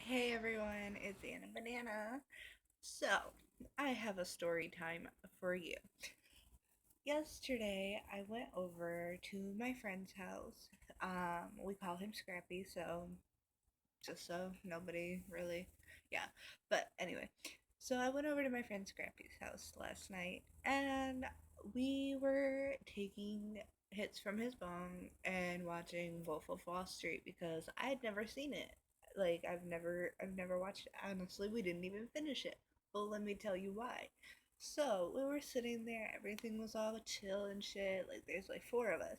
Hey everyone, it's Anna Banana. So, I have a story time for you. Yesterday, I went over to my friend's house. We call him Scrappy, so just so nobody really, yeah. But anyway, so I went over to my friend Scrappy's house last night, and we were taking hits from his bong and watching Wolf of Wall Street because I had never seen it. Like I've never watched it. Honestly, we didn't even finish it. But let me tell you why. So we were sitting there, everything was all chill and shit. Like there's like four of us,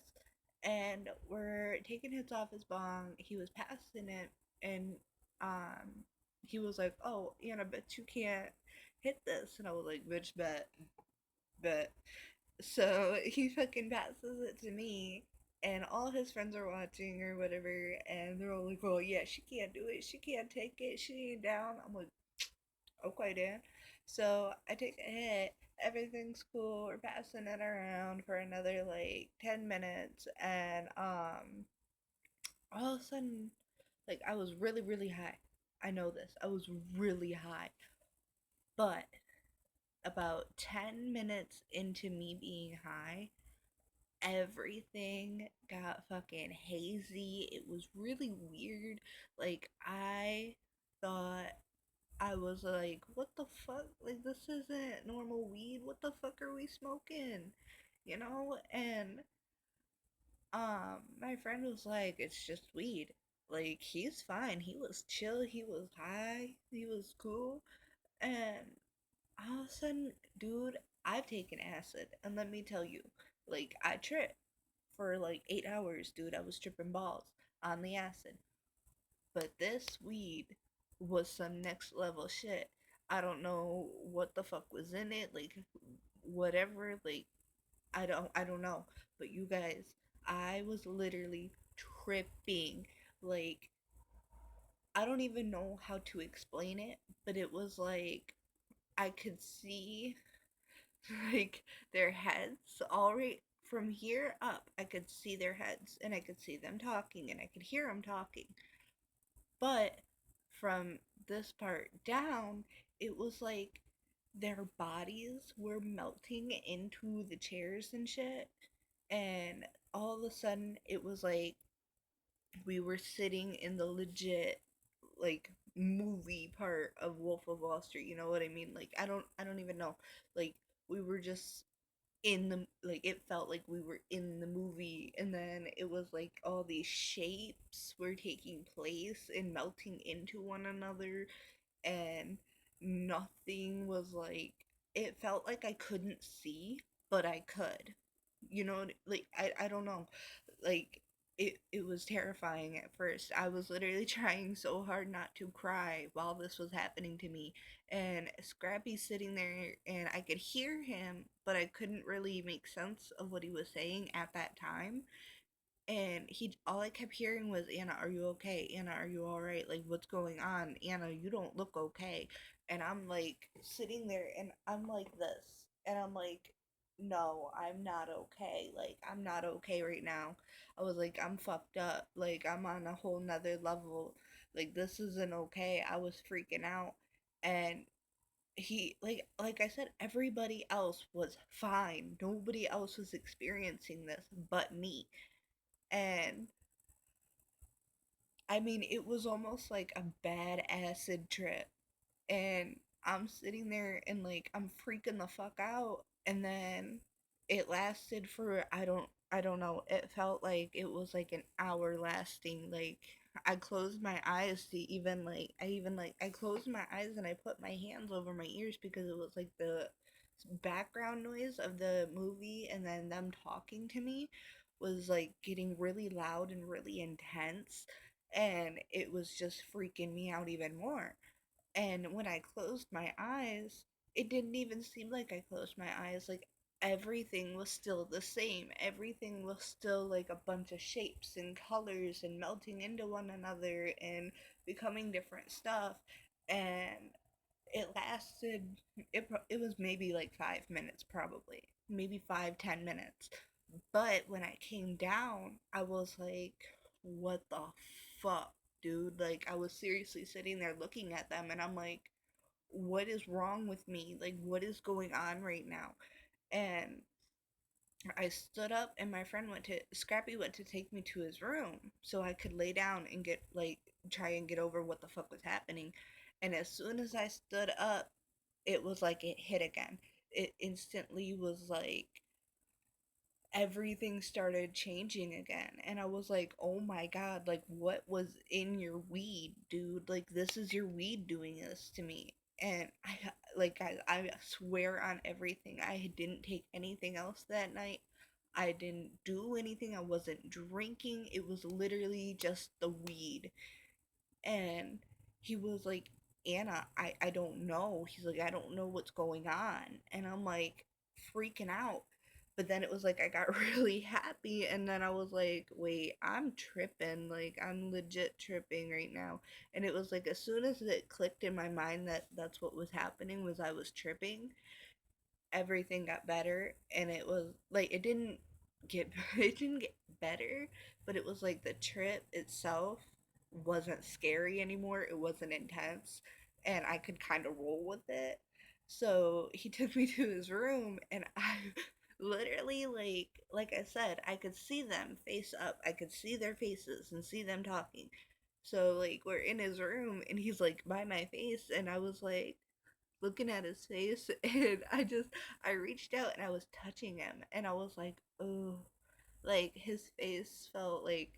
and we're taking hits off his bong. He was passing it, and um he was like, "Oh, Ian, I bet you can't hit this," and I was like, "Bitch, bet." So he fucking passes it to me, and all his friends are watching or whatever, and they're all like, "Oh yeah, she can't do it, she can't take it, she ain't down." I'm like, "Okay, Dan." So I take a hit, everything's cool, we're passing it around for another like 10 minutes, and all of a sudden, like, I was really, really high. I know this. I was really high. But about 10 minutes into me being high, everything got fucking hazy. It was really weird. Like, I thought I was like, what the fuck? Like, this isn't normal weed. What the fuck are we smoking? You know? And my friend was like, it's just weed. Like, he's fine. He was chill. He was high. He was cool. And all of a sudden, dude, I've taken acid. And let me tell you, like, I tripped for like 8 hours, dude. I was tripping balls on the acid. But this weed was some next level shit. I don't know what the fuck was in it. Like, whatever. Like, I don't know. But you guys, I was literally tripping. Like, I don't even know how to explain it, but it was like I could see like their heads all right from here up. I could see their heads and I could see them talking and I could hear them talking. But from this part down, it was like their bodies were melting into the chairs and shit. And all of a sudden, it was like we were sitting in the legit like movie part of Wolf of Wall Street. You know what I mean? Like I don't even know. Like we were just in the like it felt like we were in the movie, and then it was like all these shapes were taking place and melting into one another, and nothing was like, it felt like I couldn't see, but I could. You know, like I don't know. Like it was terrifying at first. I was literally trying so hard not to cry while this was happening to me. And Scrappy's sitting there and I could hear him, but I couldn't really make sense of what he was saying at that time. And he all I kept hearing was, "Anna, are you okay? Anna, are you all right? Like, what's going on? Anna, you don't look okay." And I'm like sitting there and I'm like this, and I'm like, "No, I'm not okay. Like, I'm not okay right now." I was like, "I'm fucked up. Like, I'm on a whole nother level. Like, this isn't okay." I was freaking out. And he like I said, everybody else was fine. Nobody else was experiencing this but me. And I mean, it was almost like a bad acid trip. And I'm sitting there and like I'm freaking the fuck out. And then it lasted for I don't know. It felt like it was like an hour lasting. Like I closed my eyes to even like I closed my eyes and I put my hands over my ears because it was like the background noise of the movie and then them talking to me was like getting really loud and really intense, and it was just freaking me out even more. And when I closed my eyes, it didn't even seem like I closed my eyes. Like everything was still the same. Everything was still like a bunch of shapes and colors and melting into one another and becoming different stuff. And it lasted, it was maybe like 5 minutes, probably. Maybe 5, 10 minutes. But when I came down, I was like, what the fuck? dude. Like, I was seriously sitting there looking at them, and I'm like, what is wrong with me? Like, what is going on right now? And I stood up, and my friend Scrappy went to take me to his room so I could lay down and get, like, try and get over what the fuck was happening. And as soon as I stood up, it was like it hit again. It instantly was like everything started changing again, and I was like, oh my god, like, what was in your weed, dude? Like, this is your weed doing this to me. And I swear on everything, I didn't take anything else that night. I didn't do anything. I wasn't drinking. It was literally just the weed. And he was like, Anna, I don't know. He's like, I don't know what's going on. And I'm like freaking out. But then it was like I got really happy, and then I was like, wait, I'm tripping. Like, I'm legit tripping right now. And it was like as soon as it clicked in my mind that that's what was happening, was I was tripping, everything got better. And it was like get it didn't get better, but it was like the trip itself wasn't scary anymore. It wasn't intense, and I could kind of roll with it. So he took me to his room, and I literally, like I said, I could see them face up. I could see their faces and see them talking. So like we're in his room, and he's like by my face, and I was like looking at his face, and I reached out and I was touching him, and I was like, oh, like his face felt like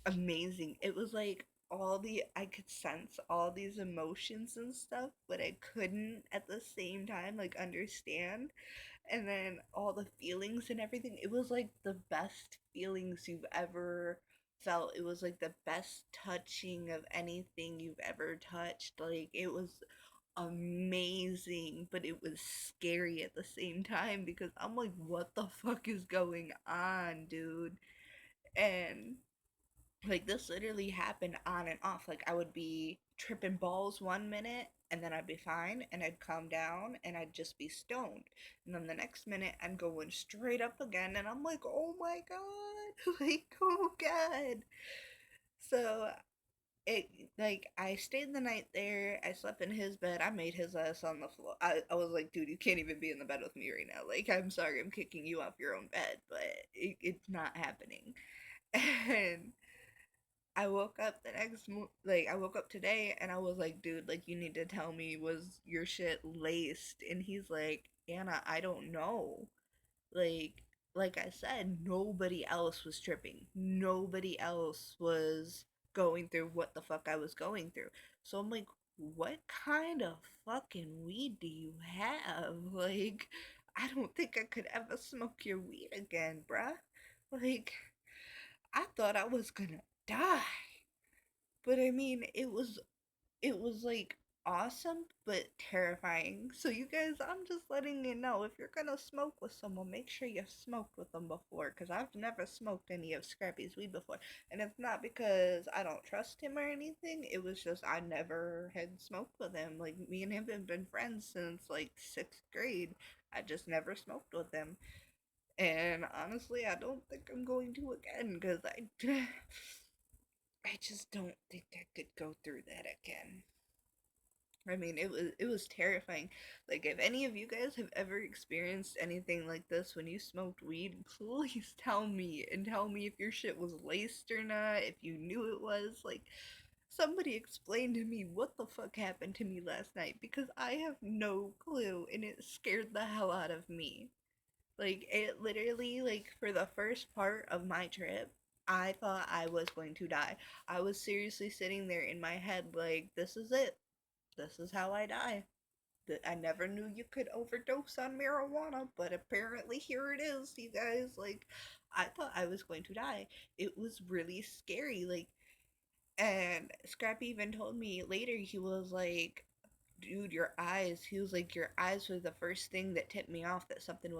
amazing. It was like I could sense all these emotions and stuff, but I couldn't at the same time like understand. And then all the feelings and everything, it was like the best feelings you've ever felt. It was like the best touching of anything you've ever touched. Like, it was amazing, but it was scary at the same time because I'm like, what the fuck is going on, dude? And like this literally happened on and off. Like, I would be tripping balls 1 minute, and then I'd be fine, and I'd calm down, and I'd just be stoned. And then the next minute I'm going straight up again, and I'm like, oh my god, like, oh god. So it like I stayed the night there. I slept in his bed. I made his ass on the floor. I was like, dude, you can't even be in the bed with me right now. Like, I'm sorry, I'm kicking you off your own bed, but it's not happening. And I woke up I woke up today, and I was like, dude, like, you need to tell me, was your shit laced? And he's like, Anna, I don't know. Like like I said, nobody else was tripping. Nobody else was going through what the fuck I was going through. So I'm like, what kind of fucking weed do you have? Like, I don't think I could ever smoke your weed again, bruh. Like, I thought I was gonna die. But I mean, it was like awesome but terrifying. So you guys, I'm just letting you know, if you're gonna smoke with someone, make sure you've smoked with them before, because I've never smoked any of Scrappy's weed before. And it's not because I don't trust him or anything, it was just I never had smoked with him. Like, me and him have been friends since like 6th grade. I just never smoked with him. And honestly, I don't think I'm going to again, because I just don't think I could go through that again. I mean, it was terrifying. Like, if any of you guys have ever experienced anything like this when you smoked weed, please tell me, and tell me if your shit was laced or not, if you knew it was. Like, somebody explain to me what the fuck happened to me last night, because I have no clue, and it scared the hell out of me. Like, it literally, like, for the first part of my trip, I thought I was going to die. I was seriously sitting there in my head like, this is it. This is how I die. I never knew you could overdose on marijuana, but apparently here it is, you guys. Like, I thought I was going to die. It was really scary. Like, and Scrappy even told me later, he was like, dude, your eyes. He was like, your eyes were the first thing that tipped me off that something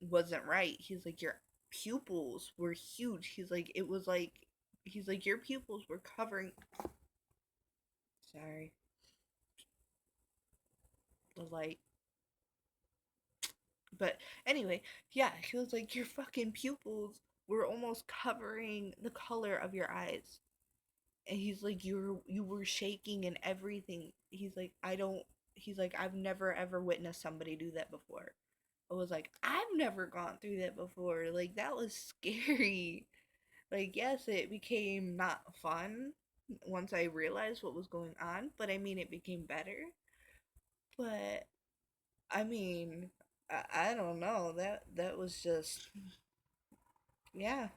wasn't right. He's like, your pupils were huge. He's like, your pupils were covering. Sorry, the light. But anyway, yeah, he was like, your fucking pupils were almost covering the color of your eyes. And he's like, you were shaking and everything. He's like, I don't. He's like, I've never ever witnessed somebody do that before. I was like, I've never gone through that before. Like, that was scary. Like, yes, it became not fun once I realized what was going on, but I mean, it became better. But I mean, I don't know. That was just, yeah.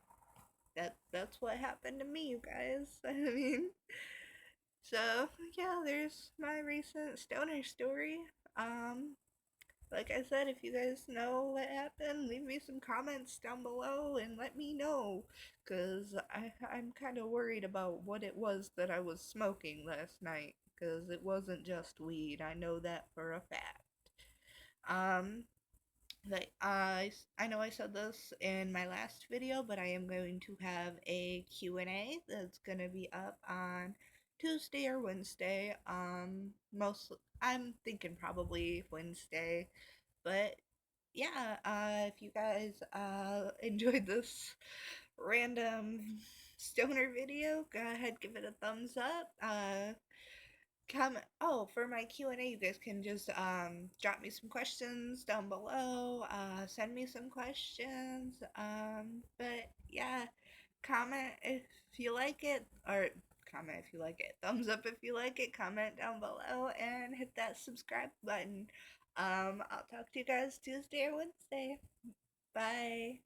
That's what happened to me, you guys. I mean, so yeah, there's my recent stoner story. Um, like I said, if you guys know what happened, leave me some comments down below and let me know. Because I'm kind of worried about what it was that I was smoking last night. Because it wasn't just weed. I know that for a fact. Um, like I know I said this in my last video, but I am going to have a Q&A that's going to be up on Tuesday or Wednesday. Most I'm thinking probably Wednesday, but yeah, if you guys enjoyed this random stoner video, go ahead, give it a thumbs up. Comment. Oh, for my Q&A, you guys can just drop me some questions down below. Send me some questions. But yeah, comment if you like it, or comment if you like it. Thumbs up if you like it. Comment down below and hit that subscribe button. I'll talk to you guys Tuesday or Wednesday. Bye.